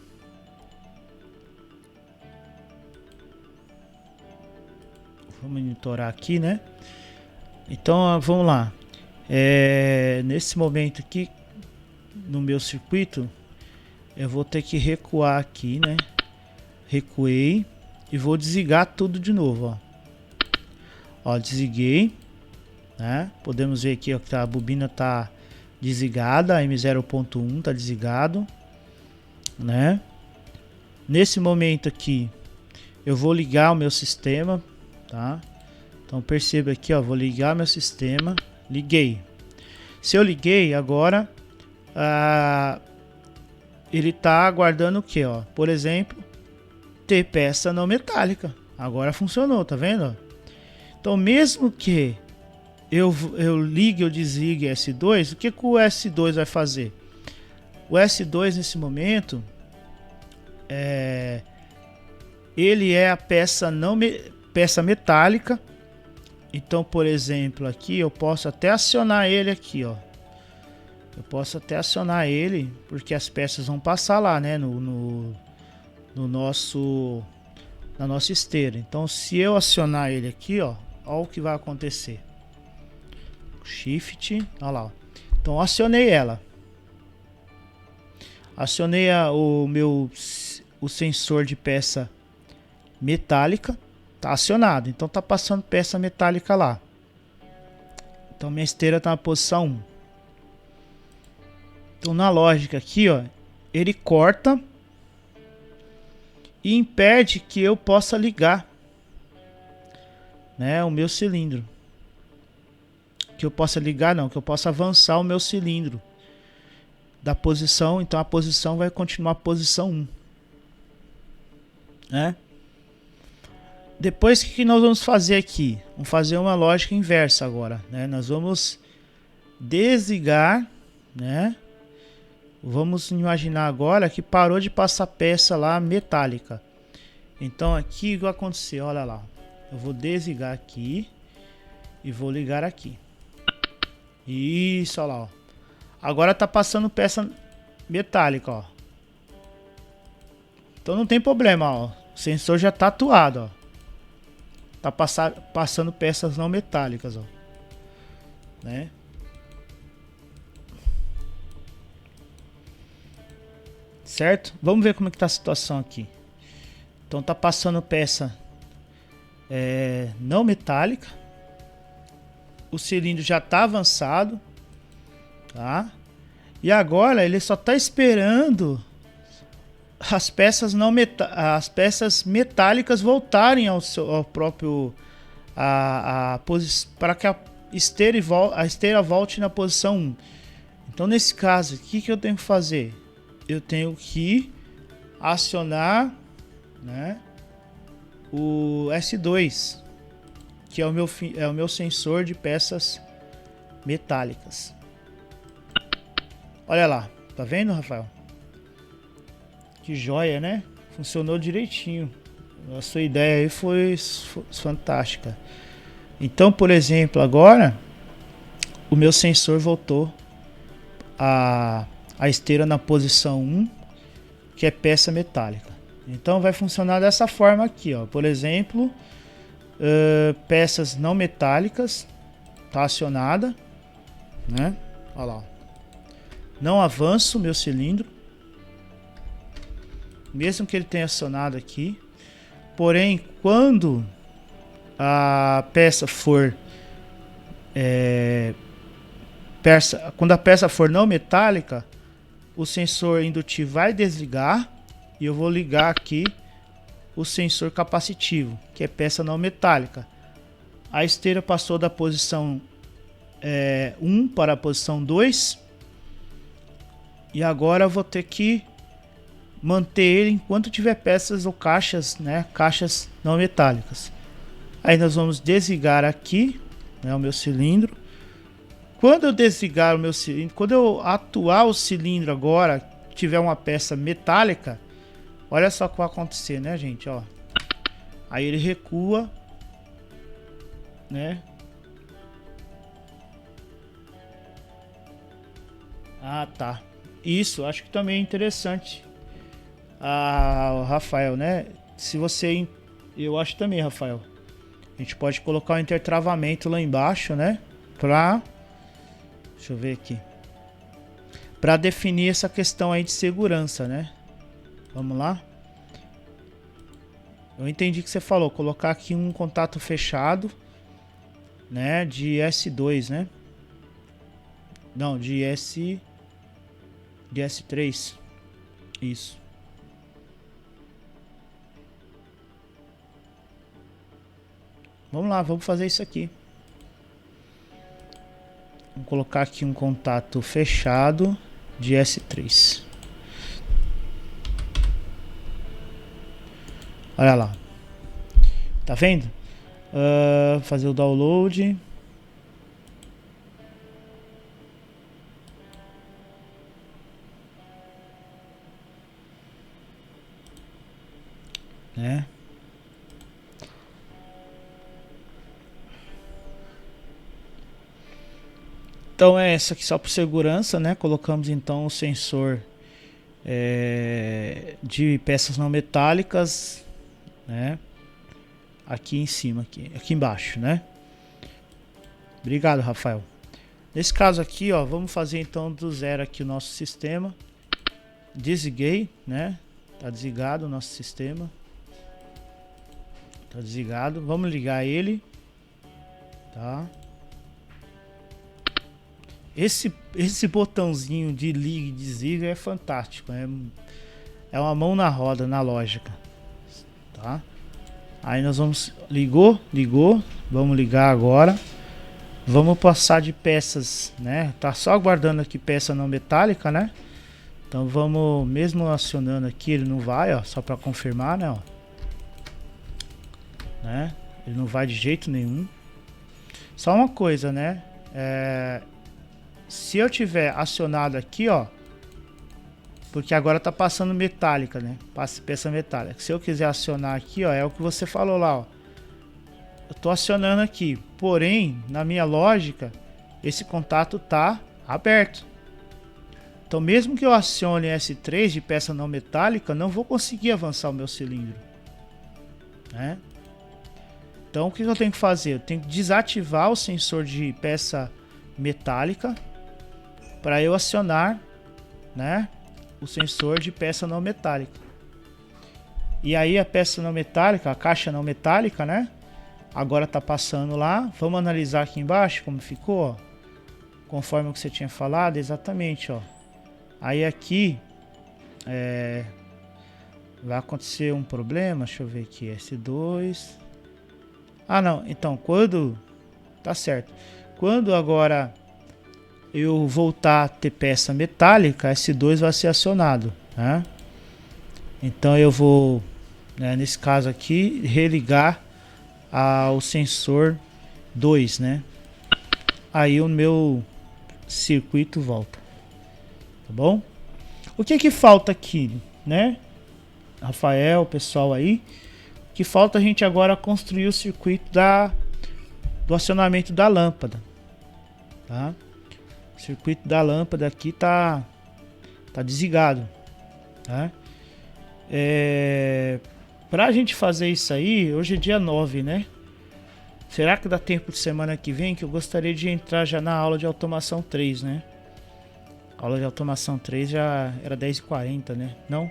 Vou monitorar aqui, né? Então vamos lá. Nesse momento aqui, no meu circuito, eu vou ter que recuar aqui, né? Recuei e vou desligar tudo de novo, ó. Desliguei, né? Podemos ver aqui, ó, que a bobina tá desligada, a M0.1 tá desligado, né? Nesse momento aqui, eu vou ligar o meu sistema, tá? Então perceba aqui, ó, vou ligar meu sistema, liguei. Se eu liguei agora, ele tá aguardando o que, ó? Por exemplo, ter peça não metálica. Agora funcionou, tá vendo? Então mesmo que eu ligue ou desligue S2, o que o S2 vai fazer? O S2 nesse momento ele é a peça peça metálica. Então, por exemplo, aqui eu posso até acionar ele aqui, ó. Eu posso até acionar ele, porque as peças vão passar lá, né, na nossa esteira. Então, se eu acionar ele aqui, ó o que vai acontecer. Shift, olha lá, ó. Então, acionei ela. Acionei o sensor de peça metálica. Tá acionado, então tá passando peça metálica lá. Então minha esteira tá na posição 1. Então na lógica aqui, ó, ele corta e impede que eu possa ligar, né, o meu cilindro. Que eu possa ligar, não, que eu possa avançar o meu cilindro da posição. Então a posição vai continuar a posição 1, né? Depois, o que nós vamos fazer aqui? Vamos fazer uma lógica inversa agora, né? Nós vamos desligar, né? Vamos imaginar agora que parou de passar peça lá metálica. Então aqui o que vai acontecer? Olha lá. Eu vou desligar aqui e vou ligar aqui. Isso, olha lá, ó. Agora tá passando peça metálica, ó. Então não tem problema, ó. O sensor já tá atuado, ó. Tá passando peças não metálicas, ó, né? Certo? Vamos ver como é que tá a situação aqui. Então tá passando peça não metálica. O cilindro já tá avançado, tá? E agora ele só tá esperando as peças as peças metálicas voltarem ao próprio para que a esteira volte na posição 1. Então nesse caso, o que eu tenho que fazer? Eu tenho que acionar, né, o S2, que é o meu sensor de peças metálicas. Olha lá, tá vendo, Rafael? Que joia, né? Funcionou direitinho. A sua ideia aí foi fantástica. Então, por exemplo, agora o meu sensor voltou a esteira na posição 1, que é peça metálica. Então vai funcionar dessa forma aqui, ó. Por exemplo, peças não metálicas, tá acionada, né? Olha lá. Não avanço o meu cilindro, mesmo que ele tenha acionado aqui. Porém, quando a peça for quando a peça for não metálica, o sensor indutivo vai desligar e eu vou ligar aqui o sensor capacitivo, que é peça não metálica. A esteira passou da posição 1 para a posição 2 e agora eu vou ter que manter ele enquanto tiver peças ou caixas, né, caixas não metálicas. Aí nós vamos desligar aqui, né, o meu cilindro. Quando eu desligar o meu cilindro, quando eu atuar o cilindro agora, tiver uma peça metálica, olha só o que vai acontecer, né, gente, ó. Aí ele recua né? Ah, tá. Isso, acho que também é interessante. Ah, Rafael, né? Se você... Eu acho também, Rafael. A gente pode colocar o intertravamento lá embaixo, né? Pra... Deixa eu ver aqui. Pra definir essa questão aí de segurança, né? Vamos lá. Eu entendi o que você falou. Colocar aqui um contato fechado, né? De S2, né? Não, de S3. Isso. Vamos lá, vamos fazer isso aqui. Vamos colocar aqui um contato fechado de S3. Olha lá. Tá vendo? Fazer o download. Né? Então é essa aqui só por segurança, né? Colocamos então o sensor de peças não metálicas, né? Aqui em cima, aqui embaixo, né? Obrigado, Rafael. Nesse caso aqui, ó, vamos fazer então do zero aqui o nosso sistema. Desliguei, né? Tá desligado o nosso sistema. Tá desligado. Vamos ligar ele, tá? Esse botãozinho de liga e desliga é fantástico. É uma mão na roda, na lógica, tá? Aí nós vamos... Ligou. Vamos ligar agora. Vamos passar de peças, né? Tá só aguardando aqui peça não metálica, né? Então vamos... Mesmo acionando aqui, ele não vai, ó. Só para confirmar, né? Ó. Né? Ele não vai de jeito nenhum. Só uma coisa, né? Se eu tiver acionado aqui, ó, porque agora tá passando metálica, né? Passa peça metálica. Se eu quiser acionar aqui, ó, é o que você falou lá, ó. Eu tô acionando aqui, porém, na minha lógica, esse contato tá aberto. Então, mesmo que eu acione S3 de peça não metálica, não vou conseguir avançar o meu cilindro, né? Então, o que eu tenho que fazer? Eu tenho que desativar o sensor de peça metálica para eu acionar, né, o sensor de peça não metálica. E aí a peça não metálica, a caixa não metálica, né, agora tá passando lá. Vamos analisar aqui embaixo como ficou, ó. Conforme o que você tinha falado, exatamente, ó. Aí aqui vai acontecer um problema, deixa eu ver aqui, S2. Ah, não, então quando... Tá certo. Quando agora eu voltar a ter peça metálica, S2 vai ser acionado, né? Então eu vou, né, nesse caso aqui, religar ao sensor 2, né? Aí o meu circuito volta, tá bom? O que falta aqui, né? Rafael, pessoal aí, que falta a gente agora construir o circuito do acionamento da lâmpada, tá? O circuito da lâmpada aqui tá desligado, tá? Pra gente fazer isso aí, hoje é dia 9, né? Será que dá tempo de semana que vem? Que eu gostaria de entrar já na aula de automação 3, né? A aula de automação 3 já era 10h40, né? Não?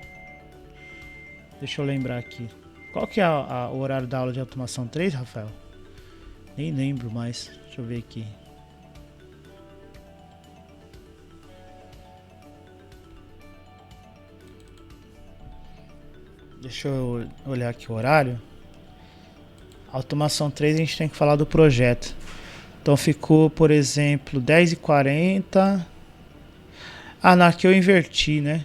Deixa eu lembrar aqui. Qual que é o horário da aula de automação 3, Rafael? Nem lembro mais. Deixa eu ver aqui. Deixa eu olhar aqui o horário. Automação 3 a gente tem que falar do projeto. Então ficou, por exemplo, 10h40. Ah, não, aqui eu inverti, né?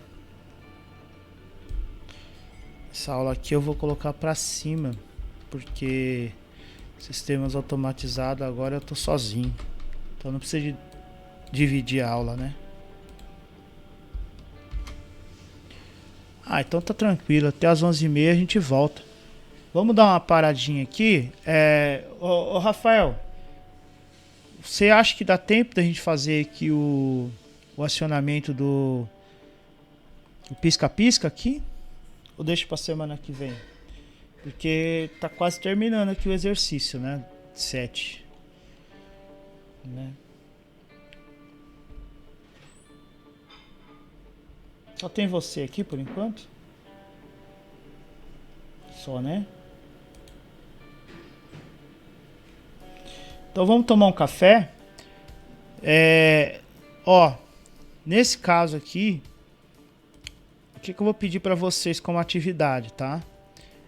Essa aula aqui eu vou colocar pra cima, porque sistemas automatizados agora eu tô sozinho. Então não precisa dividir a aula, né? Ah, então tá tranquilo. Até as 11h30 a gente volta. Vamos dar uma paradinha aqui. Ô Rafael, Você acha que dá tempo da gente fazer aqui o acionamento do pisca-pisca aqui? Ou deixa pra semana que vem? Porque tá quase terminando aqui o exercício, né? 7. Né? Só tem você aqui por enquanto? Só, né? Então vamos tomar um café. Ó, nesse caso aqui, o que eu vou pedir para vocês como atividade, tá?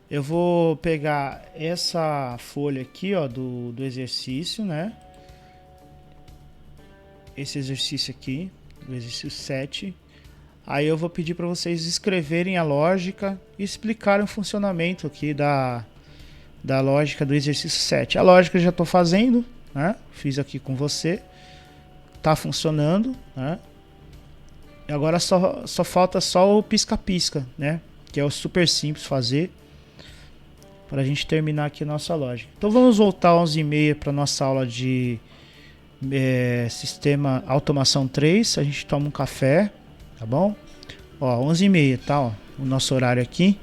Eu vou pegar essa folha aqui, ó, do exercício, né? Esse exercício aqui, o exercício 7. Aí eu vou pedir para vocês escreverem a lógica e explicarem o funcionamento aqui da lógica do exercício 7. A lógica eu já estou fazendo, né? Fiz aqui com você. Tá funcionando, né? E agora só falta só o pisca-pisca, né? Que é o super simples fazer para a gente terminar aqui a nossa lógica. Então vamos voltar às 11h30 para nossa aula de sistema automação 3. A gente toma um café, tá bom? Ó, 11h30, tá? Ó, o nosso horário aqui.